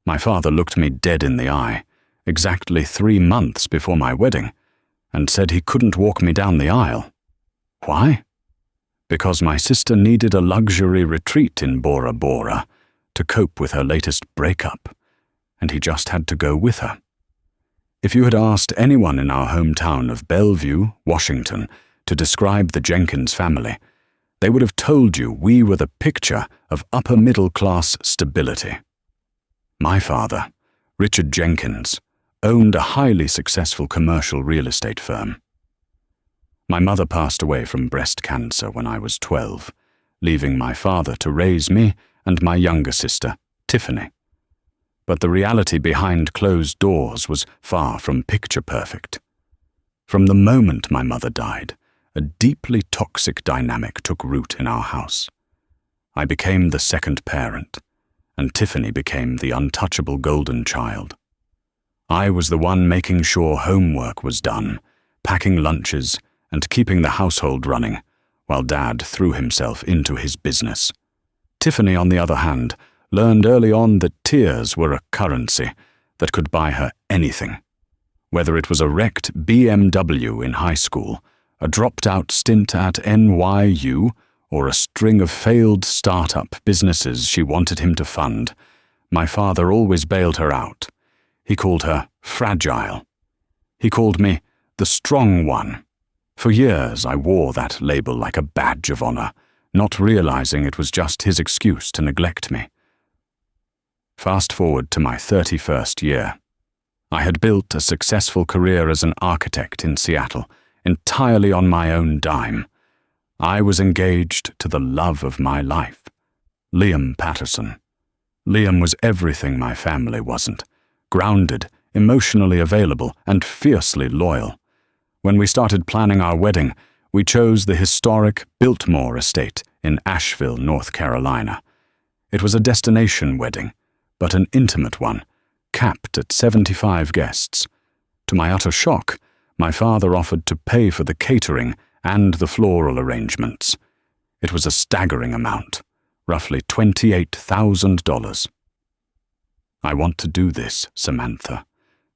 My father looked me dead in the eye, exactly 3 months before my wedding, and said he couldn't walk me down the aisle. Why? Because my sister needed a luxury retreat in Bora Bora to cope with her latest breakup, and he just had to go with her. If you had asked anyone in our hometown of Bellevue, Washington, to describe the Jenkins family, they would have told you we were the picture of upper-middle-class stability. My father, Richard Jenkins, owned a highly successful commercial real estate firm. My mother passed away from breast cancer when I was 12, leaving my father to raise me and my younger sister, Tiffany. But the reality behind closed doors was far from picture-perfect. From the moment my mother died, a deeply toxic dynamic took root in our house. I became the second parent, and Tiffany became the untouchable golden child. I was the one making sure homework was done, packing lunches, and keeping the household running, while Dad threw himself into his business. Tiffany, on the other hand, learned early on that tears were a currency that could buy her anything. Whether it was a wrecked BMW in high school, a dropped-out stint at NYU, or a string of failed start-up businesses she wanted him to fund, my father always bailed her out. He called her fragile. He called me the strong one. For years I wore that label like a badge of honor, not realizing it was just his excuse to neglect me. Fast forward to my 31st year. I had built a successful career as an architect in Seattle, entirely on my own dime. I was engaged to the love of my life, Liam Patterson. Liam was everything my family wasn't: grounded, emotionally available, and fiercely loyal. When we started planning our wedding, we chose the historic Biltmore estate in Asheville, North Carolina. It was a destination wedding, but an intimate one, capped at 75 guests. To my utter shock, my father offered to pay for the catering and the floral arrangements. It was a staggering amount, roughly $28,000. "I want to do this, Samantha,"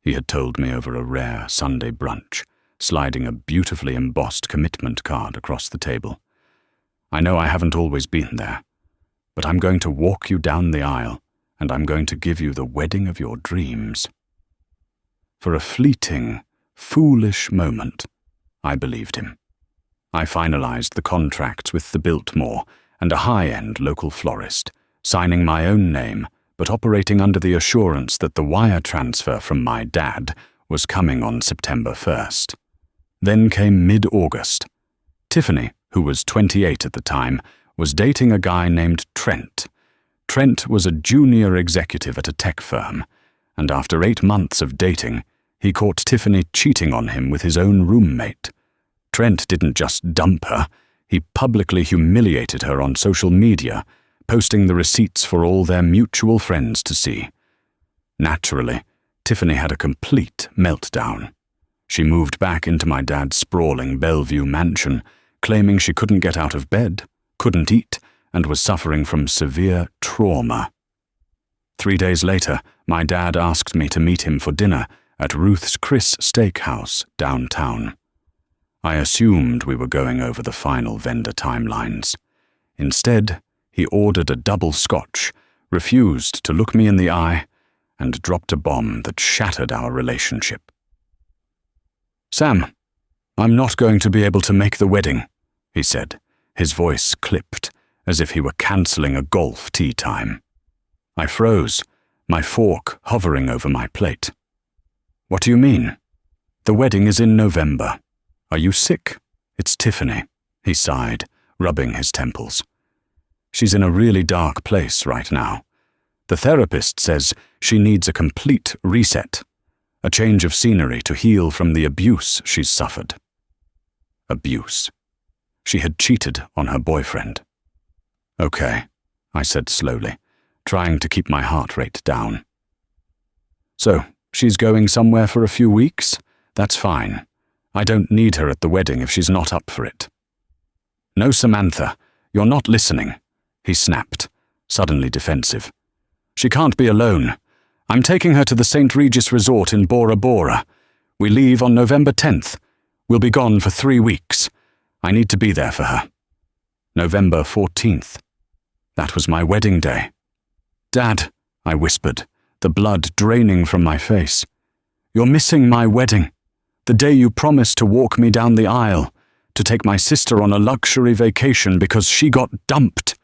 he had told me over a rare Sunday brunch, sliding a beautifully embossed commitment card across the table. "I know I haven't always been there, but I'm going to walk you down the aisle, and I'm going to give you the wedding of your dreams." For a fleeting, foolish moment, I believed him. I finalized the contracts with the Biltmore and a high-end local florist, signing my own name, but operating under the assurance that the wire transfer from my dad was coming on September 1st. Then came mid-August. Tiffany, who was 28 at the time, was dating a guy named Trent. Trent was a junior executive at a tech firm, and after 8 months of dating, he caught Tiffany cheating on him with his own roommate. Trent didn't just dump her, he publicly humiliated her on social media, posting the receipts for all their mutual friends to see. Naturally, Tiffany had a complete meltdown. She moved back into my dad's sprawling Bellevue mansion, claiming she couldn't get out of bed, couldn't eat, and was suffering from severe trauma. 3 days later, my dad asked me to meet him for dinner at Ruth's Chris Steakhouse downtown. I assumed we were going over the final vendor timelines. Instead, he ordered a double scotch, refused to look me in the eye, and dropped a bomb that shattered our relationship. "Sam, I'm not going to be able to make the wedding," he said, his voice clipped, as if he were cancelling a golf tee time. I froze, my fork hovering over my plate. "What do you mean? The wedding is in November. Are you sick?" "It's Tiffany," he sighed, rubbing his temples. "She's in a really dark place right now. The therapist says she needs a complete reset, a change of scenery to heal from the abuse she's suffered." Abuse. She had cheated on her boyfriend. "Okay," I said slowly, trying to keep my heart rate down. "So, she's going somewhere for a few weeks? That's fine. I don't need her at the wedding if she's not up for it." "No, Samantha, you're not listening," he snapped, suddenly defensive. "She can't be alone. I'm taking her to the St. Regis Resort in Bora Bora. We leave on November 10th. We'll be gone for 3 weeks. I need to be there for her. November 14th. That was my wedding day. Dad, I whispered, the blood draining from my face. You're missing my wedding. The day you promised to walk me down the aisle, to take my sister on a luxury vacation because she got dumped.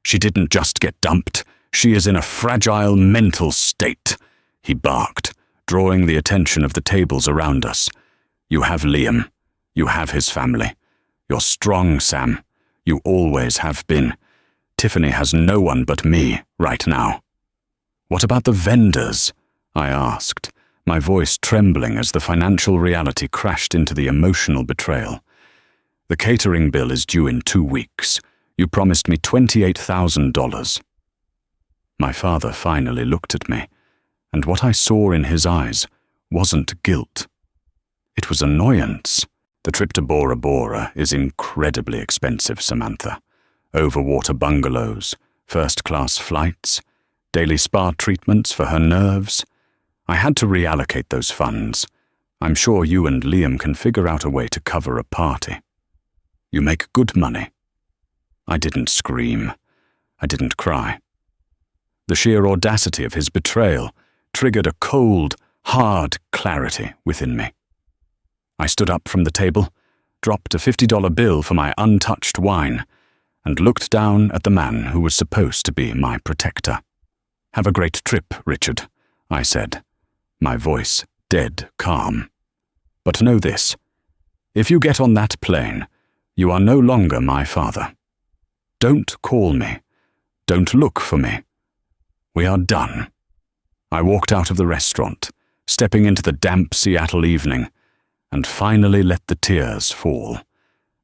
She didn't just get dumped. She is in a fragile mental state, he barked, drawing the attention of the tables around us. You have Liam. You have his family. You're strong, Sam. You always have been. Tiffany has no one but me right now. What about the vendors? I asked, my voice trembling as the financial reality crashed into the emotional betrayal. The catering bill is due in 2 weeks. You promised me $28,000. My father finally looked at me, and what I saw in his eyes wasn't guilt. It was annoyance. The trip to Bora Bora is incredibly expensive, Samantha. Overwater bungalows, first-class flights, daily spa treatments for her nerves. I had to reallocate those funds. I'm sure you and Liam can figure out a way to cover a party. You make good money. I didn't scream. I didn't cry. The sheer audacity of his betrayal triggered a cold, hard clarity within me. I stood up from the table, dropped a $50 bill for my untouched wine, and looked down at the man who was supposed to be my protector. Have a great trip, Richard, I said, my voice dead calm. But know this, if you get on that plane, you are no longer my father. Don't call me. Don't look for me. We are done. I walked out of the restaurant, stepping into the damp Seattle evening, and finally let the tears fall.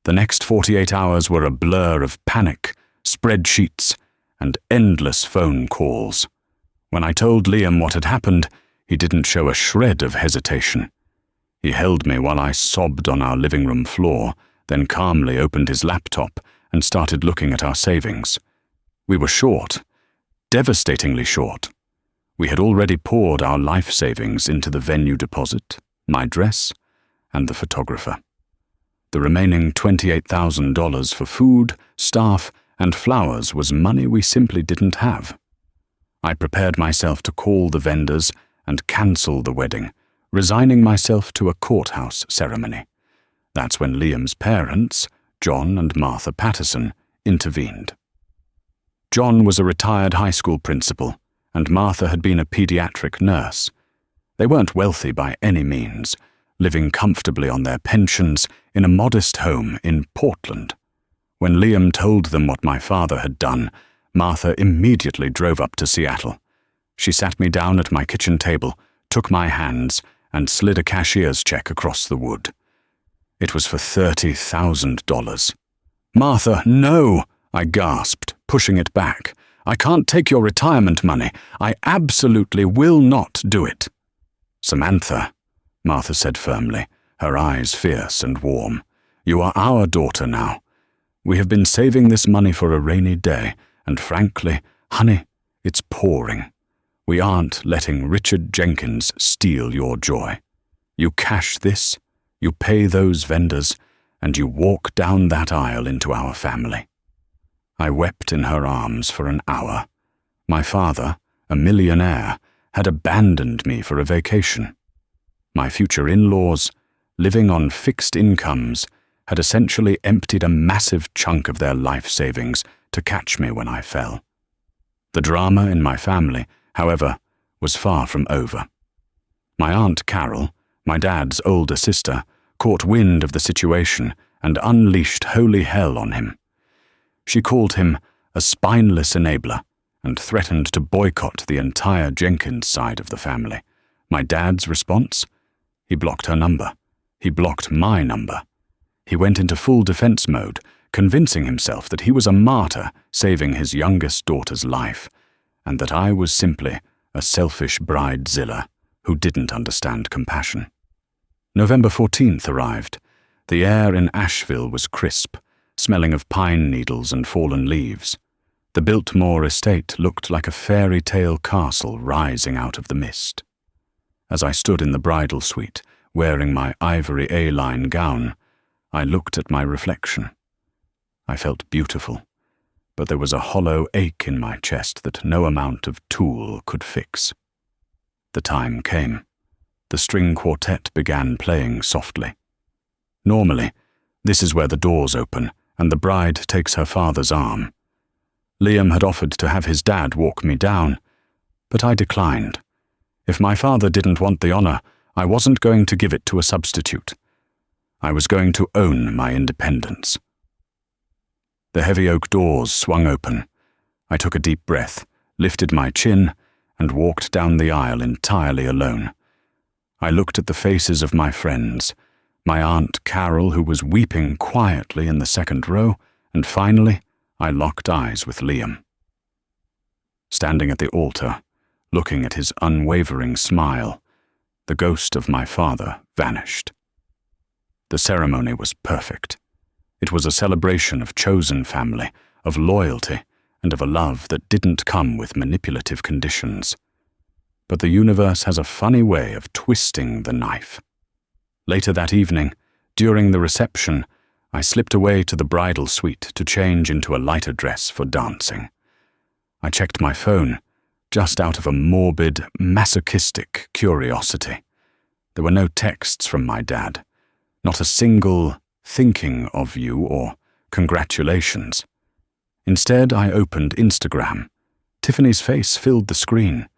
The next 48 hours were a blur of panic, spreadsheets, and endless phone calls. When I told Liam what had happened, he didn't show a shred of hesitation. He held me while I sobbed on our living room floor, then calmly opened his laptop and started looking at our savings. We were short, devastatingly short. We had already poured our life savings into the venue deposit, my dress, and the photographer. The remaining $28,000 for food, staff, and flowers was money we simply didn't have. I prepared myself to call the vendors and cancel the wedding, resigning myself to a courthouse ceremony. That's when Liam's parents, John and Martha Patterson, intervened. John was a retired high school principal, and Martha had been a pediatric nurse. They weren't wealthy by any means, living comfortably on their pensions in a modest home in Portland. When Liam told them what my father had done, Martha immediately drove up to Seattle. She sat me down at my kitchen table, took my hands, and slid a cashier's check across the wood. It was for $30,000. "Martha, no!" I gasped, pushing it back. "I can't take your retirement money. I absolutely will not do it." "Samantha," Martha said firmly, her eyes fierce and warm, "you are our daughter now. We have been saving this money for a rainy day, and frankly, honey, it's pouring. We aren't letting Richard Jenkins steal your joy. You cash this, you pay those vendors, and you walk down that aisle into our family." I wept in her arms for an hour. My father, a millionaire, had abandoned me for a vacation. My future in-laws, living on fixed incomes, had essentially emptied a massive chunk of their life savings to catch me when I fell. The drama in my family, however, was far from over. My Aunt Carol, my dad's older sister, caught wind of the situation and unleashed holy hell on him. She called him a spineless enabler and threatened to boycott the entire Jenkins side of the family. My dad's response? He blocked her number. He blocked my number. He went into full defense mode, convincing himself that he was a martyr saving his youngest daughter's life, and that I was simply a selfish bridezilla who didn't understand compassion. November 14th arrived. The air in Asheville was crisp, smelling of pine needles and fallen leaves. The Biltmore estate looked like a fairy tale castle rising out of the mist. As I stood in the bridal suite, wearing my ivory A-line gown, I looked at my reflection. I felt beautiful, but there was a hollow ache in my chest that no amount of tool could fix. The time came. The string quartet began playing softly. Normally, this is where the doors open and the bride takes her father's arm. Liam had offered to have his dad walk me down, but I declined. If my father didn't want the honor, I wasn't going to give it to a substitute. I was going to own my independence. The heavy oak doors swung open. I took a deep breath, lifted my chin, and walked down the aisle entirely alone. I looked at the faces of my friends, my Aunt Carol, who was weeping quietly in the second row, and finally, I locked eyes with Liam. Standing at the altar, looking at his unwavering smile, the ghost of my father vanished. The ceremony was perfect. It was a celebration of chosen family, of loyalty, and of a love that didn't come with manipulative conditions. But the universe has a funny way of twisting the knife. Later that evening, during the reception, I slipped away to the bridal suite to change into a lighter dress for dancing. I checked my phone, just out of a morbid, masochistic curiosity. There were no texts from my dad, not a single "thinking of you" or "congratulations." Instead, I opened Instagram. Tiffany's face filled the screen.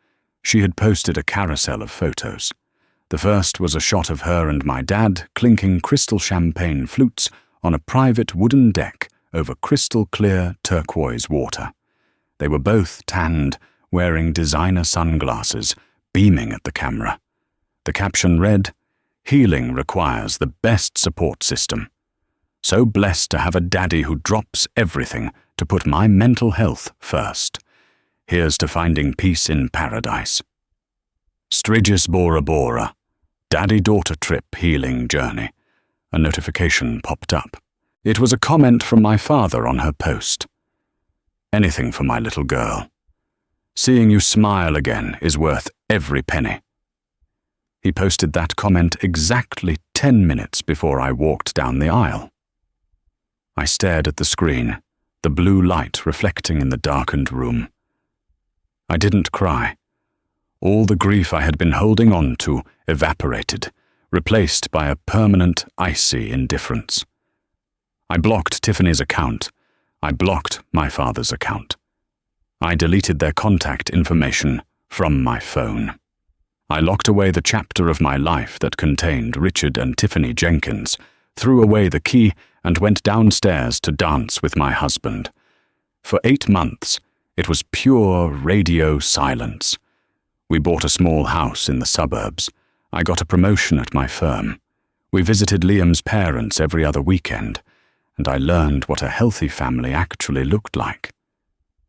She had posted a carousel of photos. The first was a shot of her and my dad clinking crystal champagne flutes on a private wooden deck over crystal-clear turquoise water. They were both tanned, wearing designer sunglasses, beaming at the camera. The caption read, "Healing requires the best support system. So blessed to have a daddy who drops everything to put my mental health first. Here's to finding peace in paradise. Strigis Bora Bora, daddy-daughter trip healing journey." A notification popped up. It was a comment from my father on her post. "Anything for my little girl. Seeing you smile again is worth every penny." He posted that comment exactly 10 minutes before I walked down the aisle. I stared at the screen, the blue light reflecting in the darkened room. I didn't cry. All the grief I had been holding on to evaporated, replaced by a permanent, icy indifference. I blocked Tiffany's account. I blocked my father's account. I deleted their contact information from my phone. I locked away the chapter of my life that contained Richard and Tiffany Jenkins, threw away the key, and went downstairs to dance with my husband. For 8 months, it was pure radio silence. We bought a small house in the suburbs. I got a promotion at my firm. We visited Liam's parents every other weekend, and I learned what a healthy family actually looked like.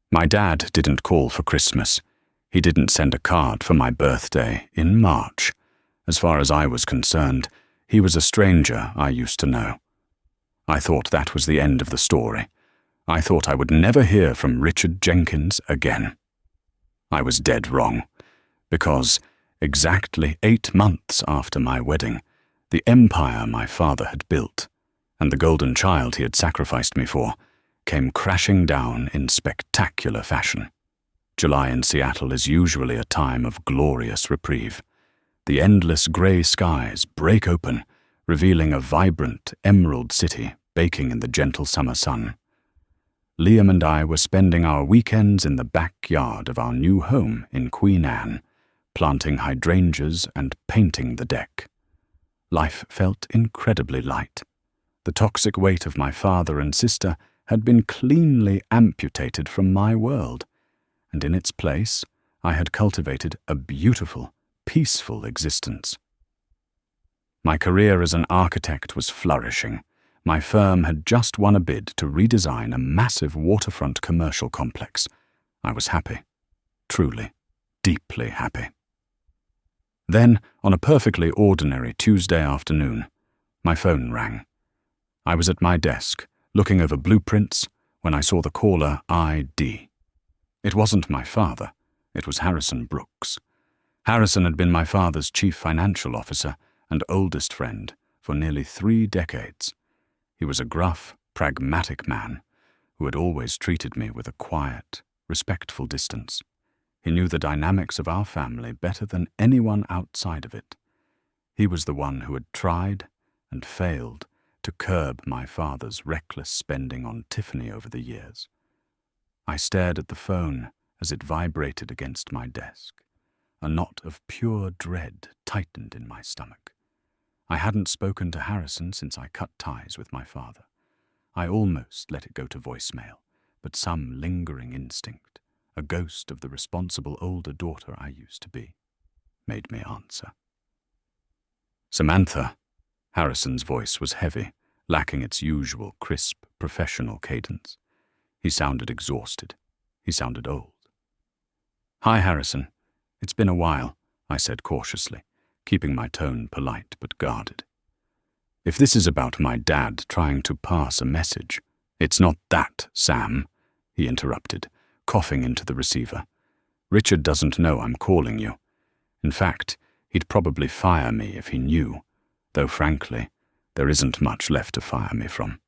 My dad didn't call for Christmas. He didn't send a card for my birthday in March. As far as I was concerned, he was a stranger I used to know. I thought that was the end of the story. I thought I would never hear from Richard Jenkins again. I was dead wrong, because exactly 8 months after my wedding, the empire my father had built, and the golden child he had sacrificed me for, came crashing down in spectacular fashion. July in Seattle is usually a time of glorious reprieve. The endless grey skies break open, revealing a vibrant, emerald city baking in the gentle summer sun. Liam and I were spending our weekends in the backyard of our new home in Queen Anne, planting hydrangeas and painting the deck. Life felt incredibly light. The toxic weight of my father and sister had been cleanly amputated from my world, and in its place I had cultivated a beautiful, peaceful existence. My career as an architect was flourishing. My firm had just won a bid to redesign a massive waterfront commercial complex. I was happy. Truly, deeply happy. Then, on a perfectly ordinary Tuesday afternoon, my phone rang. I was at my desk, looking over blueprints, when I saw the caller ID. It wasn't my father. It was Harrison Brooks. Harrison had been my father's chief financial officer and oldest friend for nearly 3 decades. He was a gruff, pragmatic man who had always treated me with a quiet, respectful distance. He knew the dynamics of our family better than anyone outside of it. He was the one who had tried and failed to curb my father's reckless spending on Tiffany over the years. I stared at the phone as it vibrated against my desk. A knot of pure dread tightened in my stomach. I hadn't spoken to Harrison since I cut ties with my father. I almost let it go to voicemail, but some lingering instinct, a ghost of the responsible older daughter I used to be, made me answer. "Samantha." Harrison's voice was heavy, lacking its usual crisp, professional cadence. He sounded exhausted. He sounded old. "Hi, Harrison. It's been a while," I said cautiously, keeping my tone polite but guarded. "If this is about my dad trying to pass a message—" "It's not that, Sam," he interrupted, coughing into the receiver. "Richard doesn't know I'm calling you. In fact, he'd probably fire me if he knew, though frankly, there isn't much left to fire me from."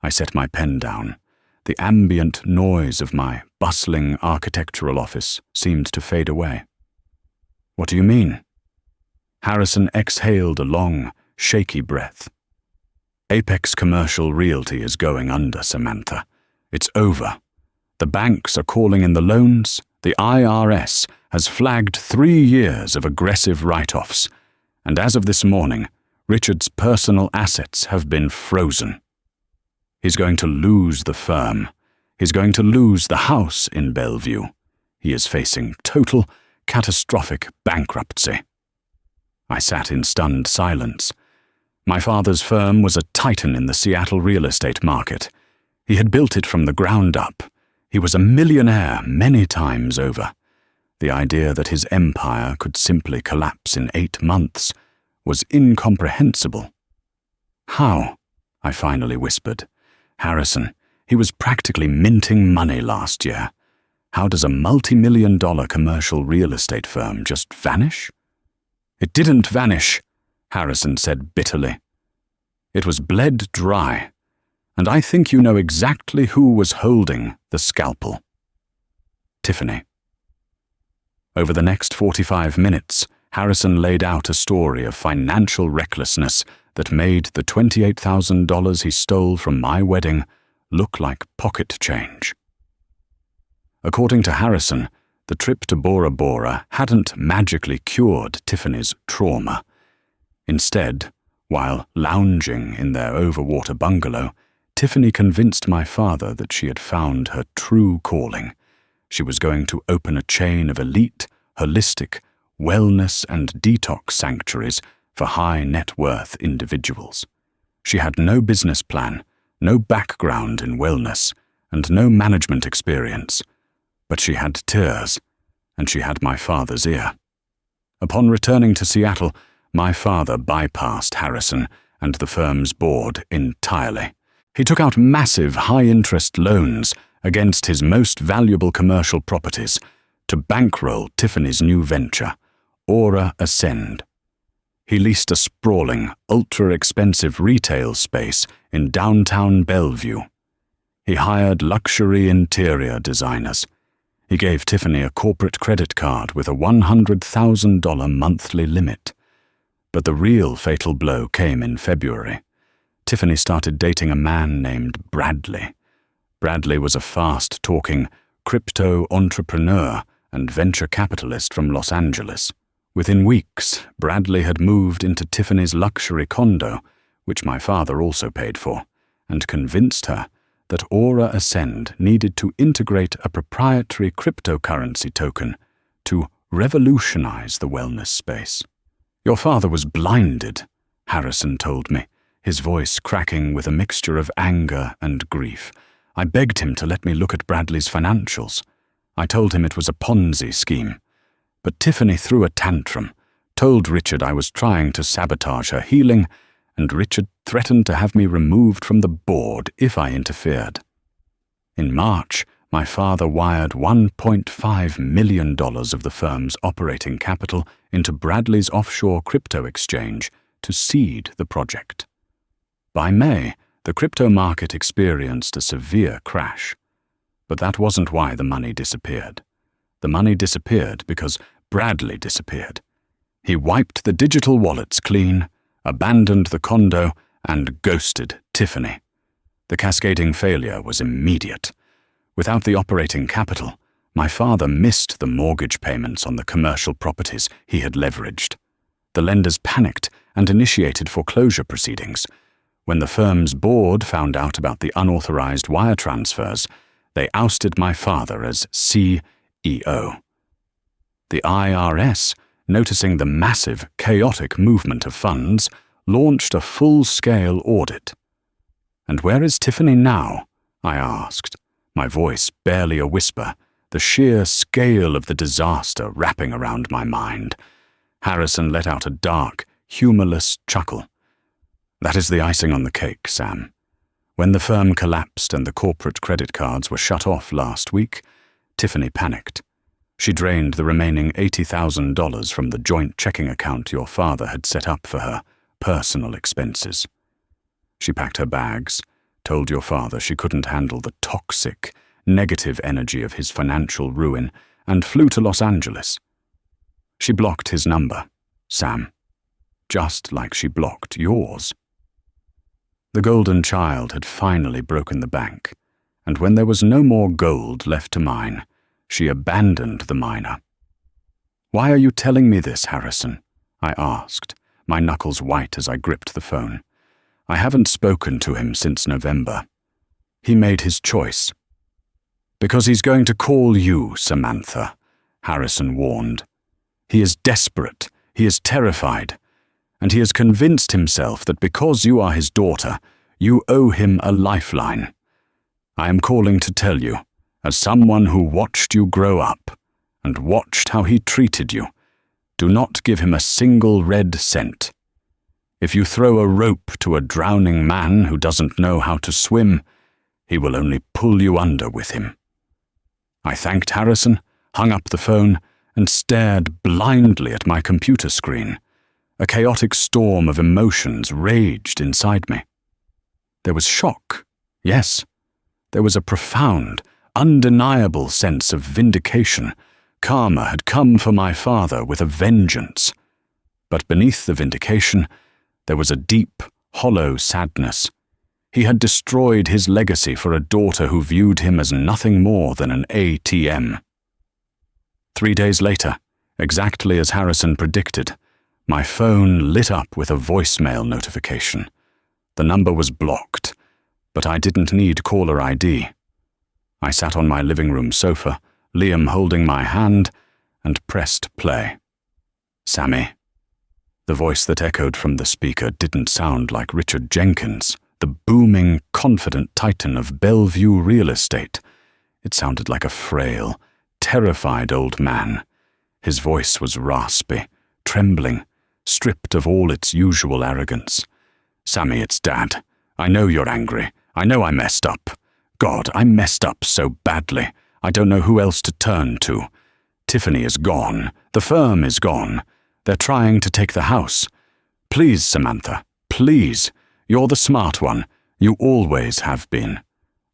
I set my pen down. The ambient noise of my bustling architectural office seemed to fade away. "What do you mean?" Harrison exhaled a long, shaky breath. "Apex Commercial Realty is going under, Samantha. It's over. The banks are calling in the loans. The IRS has flagged 3 years of aggressive write-offs. And as of this morning, Richard's personal assets have been frozen. He's going to lose the firm. He's going to lose the house in Bellevue. He is facing total, catastrophic bankruptcy." I sat in stunned silence. My father's firm was a titan in the Seattle real estate market. He had built it from the ground up. He was a millionaire many times over. The idea that his empire could simply collapse in 8 months was incomprehensible. "How?" I finally whispered. "Harrison, he was practically minting money last year. How does a multi-million-dollar commercial real estate firm just vanish?" "It didn't vanish," Harrison said bitterly. "It was bled dry, and I think you know exactly who was holding the scalpel." Tiffany. Over the next 45 minutes, Harrison laid out a story of financial recklessness that made the $28,000 he stole from my wedding look like pocket change. According to Harrison, the trip to Bora Bora hadn't magically cured Tiffany's trauma. Instead, while lounging in their overwater bungalow, Tiffany convinced my father that she had found her true calling. She was going to open a chain of elite, holistic, wellness and detox sanctuaries for high-net-worth individuals. She had no business plan, no background in wellness, and no management experience. But she had tears, and she had my father's ear. Upon returning to Seattle, my father bypassed Harrison and the firm's board entirely. He took out massive high-interest loans against his most valuable commercial properties to bankroll Tiffany's new venture, Aura Ascend. He leased a sprawling, ultra-expensive retail space in downtown Bellevue. He hired luxury interior designers. He gave Tiffany a corporate credit card with a $100,000 monthly limit. But the real fatal blow came in February. Tiffany started dating a man named Bradley. Bradley was a fast-talking crypto entrepreneur and venture capitalist from Los Angeles. Within weeks, Bradley had moved into Tiffany's luxury condo, which my father also paid for, and convinced her that Aura Ascend needed to integrate a proprietary cryptocurrency token to revolutionize the wellness space. "Your father was blinded," Harrison told me, his voice cracking with a mixture of anger and grief. "I begged him to let me look at Bradley's financials. I told him it was a Ponzi scheme. But Tiffany threw a tantrum, told Richard I was trying to sabotage her healing, and Richard threatened to have me removed from the board if I interfered. In March, my father wired $1.5 million of the firm's operating capital into Bradley's offshore crypto exchange to seed the project. By May, the crypto market experienced a severe crash. But that wasn't why the money disappeared. The money disappeared because Bradley disappeared. He wiped the digital wallets clean, abandoned the condo, and ghosted Tiffany. The cascading failure was immediate. Without the operating capital, my father missed the mortgage payments on the commercial properties he had leveraged. The lenders panicked and initiated foreclosure proceedings. When the firm's board found out about the unauthorized wire transfers, they ousted my father as CEO. The IRS, noticing the massive, chaotic movement of funds, launched a full-scale audit. "And where is Tiffany now?" I asked, my voice barely a whisper, the sheer scale of the disaster wrapping around my mind. Harrison let out a dark, humorless chuckle. "That is the icing on the cake, Sam. When the firm collapsed and the corporate credit cards were shut off last week, Tiffany panicked. She drained the remaining $80,000 from the joint checking account your father had set up for her personal expenses. She packed her bags, told your father she couldn't handle the toxic, negative energy of his financial ruin, and flew to Los Angeles. She blocked his number, Sam, just like she blocked yours." The golden child had finally broken the bank, and when there was no more gold left to mine, she abandoned the miner. "Why are you telling me this, Harrison?" I asked, my knuckles white as I gripped the phone. "I haven't spoken to him since November. He made his choice." "Because he's going to call you, Samantha," Harrison warned. "He is desperate, he is terrified, and he has convinced himself that because you are his daughter, you owe him a lifeline. I am calling to tell you, as someone who watched you grow up and watched how he treated you, do not give him a single red cent. If you throw a rope to a drowning man who doesn't know how to swim, he will only pull you under with him." I thanked Harrison, hung up the phone, and stared blindly at my computer screen. A chaotic storm of emotions raged inside me. There was shock, yes. There was a profound, undeniable sense of vindication. Karma had come for my father with a vengeance. But beneath the vindication, there was a deep, hollow sadness. He had destroyed his legacy for a daughter who viewed him as nothing more than an ATM. 3 days later, exactly as Harrison predicted, my phone lit up with a voicemail notification. The number was blocked, but I didn't need caller ID. I sat on my living room sofa, Liam holding my hand, and pressed play. "Sammy." The voice that echoed from the speaker didn't sound like Richard Jenkins, the booming, confident titan of Bellevue real estate. It sounded like a frail, terrified old man. His voice was raspy, trembling, stripped of all its usual arrogance. "Sammy, it's Dad. I know you're angry. I know I messed up. God, I messed up so badly. I don't know who else to turn to. Tiffany is gone. The firm is gone. They're trying to take the house. Please, Samantha, please. You're the smart one. You always have been.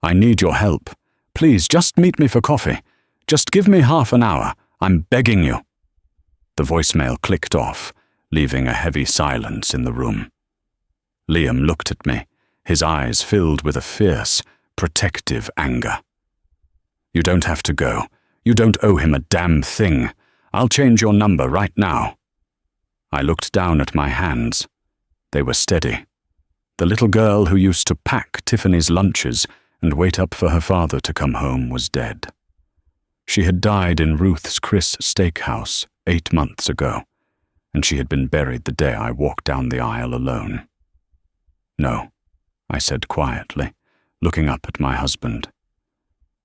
I need your help. Please, just meet me for coffee. Just give me half an hour. I'm begging you." The voicemail clicked off, leaving a heavy silence in the room. Liam looked at me, his eyes filled with a fierce, protective anger. "You don't have to go. You don't owe him a damn thing. I'll change your number right now." I looked down at my hands. They were steady. The little girl who used to pack Tiffany's lunches and wait up for her father to come home was dead. She had died in Ruth's Chris Steakhouse 8 months ago, and she had been buried the day I walked down the aisle alone. "No," I said quietly, looking up at my husband.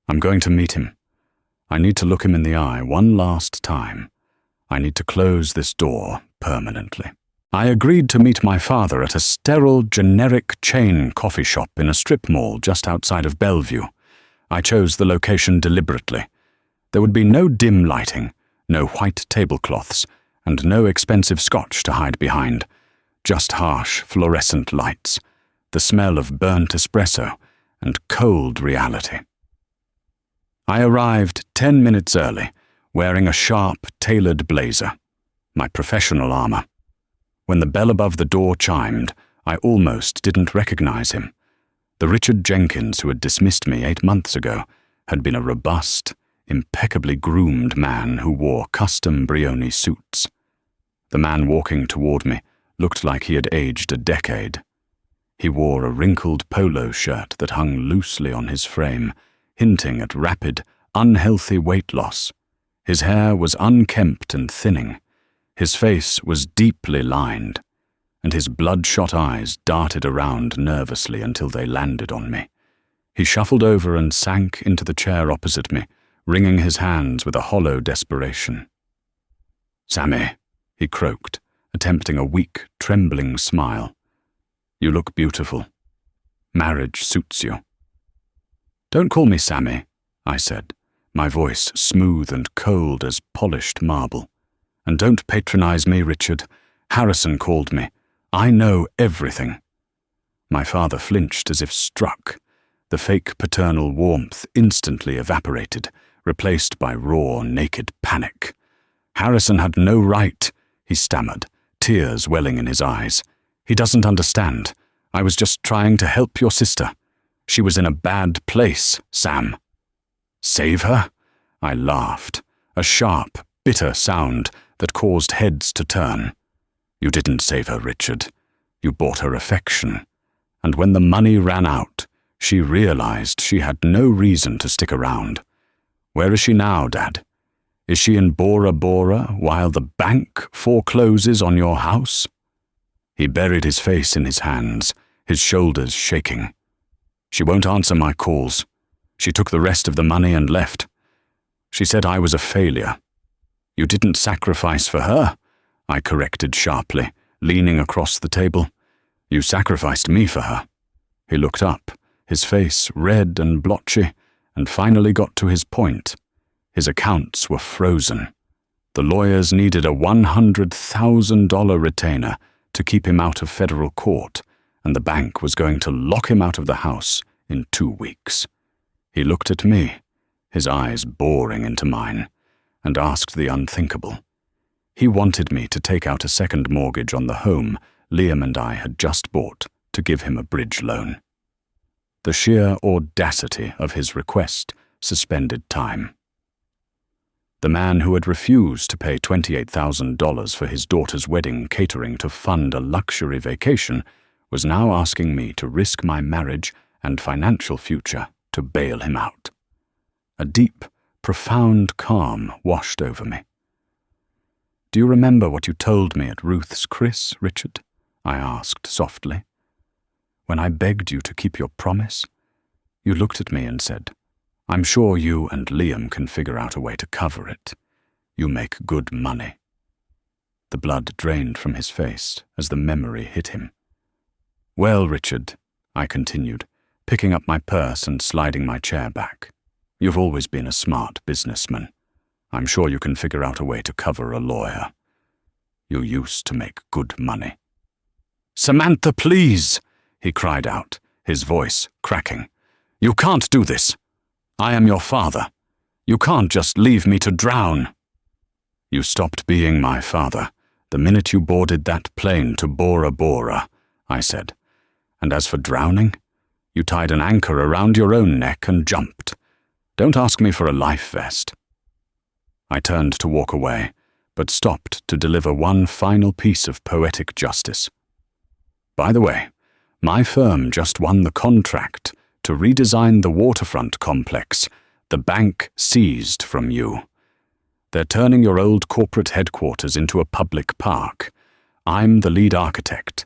"I'm going to meet him. I need to look him in the eye one last time. I need to close this door permanently." I agreed to meet my father at a sterile, generic chain coffee shop in a strip mall just outside of Bellevue. I chose the location deliberately. There would be no dim lighting, no white tablecloths, and no expensive scotch to hide behind. Just harsh fluorescent lights, the smell of burnt espresso, and cold reality. I arrived 10 minutes early, wearing a sharp, tailored blazer, my professional armor. When the bell above the door chimed, I almost didn't recognize him. The Richard Jenkins who had dismissed me 8 months ago had been a robust, impeccably groomed man who wore custom Brioni suits. The man walking toward me looked like he had aged a decade. He wore a wrinkled polo shirt that hung loosely on his frame, hinting at rapid, unhealthy weight loss. His hair was unkempt and thinning. His face was deeply lined, and his bloodshot eyes darted around nervously until they landed on me. He shuffled over and sank into the chair opposite me, wringing his hands with a hollow desperation. "Sammy," he croaked, attempting a weak, trembling smile. "You look beautiful. Marriage suits you." "Don't call me Sammy," I said, my voice smooth and cold as polished marble. "And don't patronize me, Richard. Harrison called me. I know everything." My father flinched as if struck. The fake paternal warmth instantly evaporated, replaced by raw, naked panic. "Harrison had no right," he stammered, tears welling in his eyes. "He doesn't understand. I was just trying to help your sister. She was in a bad place, Sam." "Save her?" I laughed, a sharp, bitter sound that caused heads to turn. "You didn't save her, Richard. You bought her affection. And when the money ran out, she realized she had no reason to stick around. Where is she now, Dad? Is she in Bora Bora while the bank forecloses on your house?" He buried his face in his hands, his shoulders shaking. "She won't answer my calls. She took the rest of the money and left. She said I was a failure." "You didn't sacrifice for her," I corrected sharply, leaning across the table. "You sacrificed me for her." He looked up, his face red and blotchy, and finally got to his point. His accounts were frozen. The lawyers needed a $100,000 retainer to keep him out of federal court, and the bank was going to lock him out of the house in 2 weeks. He looked at me, his eyes boring into mine, and asked the unthinkable. He wanted me to take out a second mortgage on the home Liam and I had just bought to give him a bridge loan. The sheer audacity of his request suspended time. The man who had refused to pay $28,000 for his daughter's wedding catering to fund a luxury vacation was now asking me to risk my marriage and financial future to bail him out. A deep, profound calm washed over me. "Do you remember what you told me at Ruth's Chris, Richard?" I asked softly. "When I begged you to keep your promise, you looked at me and said, 'I'm sure you and Liam can figure out a way to cover it. You make good money.'" The blood drained from his face as the memory hit him. "Well, Richard," I continued, picking up my purse and sliding my chair back, "you've always been a smart businessman. I'm sure you can figure out a way to cover a lawyer. You used to make good money." "Samantha, please!" he cried out, his voice cracking. "You can't do this. I am your father. You can't just leave me to drown." "You stopped being my father the minute you boarded that plane to Bora Bora," I said. "And as for drowning, you tied an anchor around your own neck and jumped. Don't ask me for a life vest." I turned to walk away, but stopped to deliver one final piece of poetic justice. "By the way, my firm just won the contract to redesign the waterfront complex the bank seized from you. They're turning your old corporate headquarters into a public park. I'm the lead architect.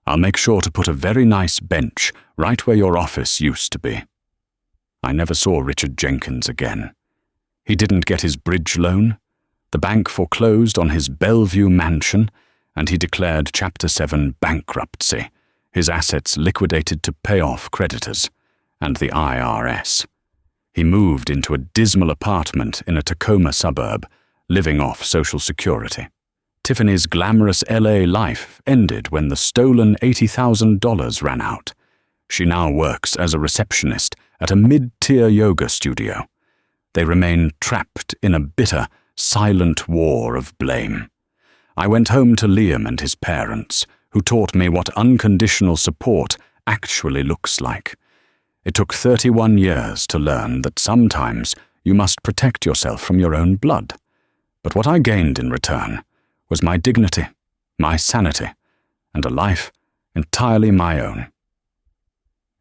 I'll make sure to put a very nice bench right where your office used to be." I never saw Richard Jenkins again. He didn't get his bridge loan. The bank foreclosed on his Bellevue mansion, and he declared Chapter 7 bankruptcy, his assets liquidated to pay off creditors, and the IRS. He moved into a dismal apartment in a Tacoma suburb, living off Social Security. Tiffany's glamorous LA life ended when the stolen $80,000 ran out. She now works as a receptionist at a mid-tier yoga studio. They remain trapped in a bitter, silent war of blame. I went home to Liam and his parents, who taught me what unconditional support actually looks like. It took 31 years to learn that sometimes you must protect yourself from your own blood. But what I gained in return was my dignity, my sanity, and a life entirely my own.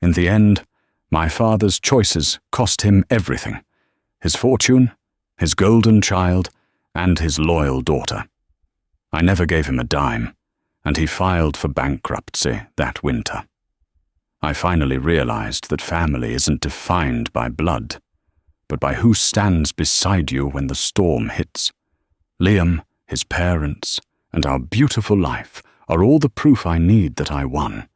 In the end, my father's choices cost him everything: his fortune, his golden child, and his loyal daughter. I never gave him a dime, and he filed for bankruptcy that winter. I finally realized that family isn't defined by blood, but by who stands beside you when the storm hits. Liam, his parents, and our beautiful life are all the proof I need that I won.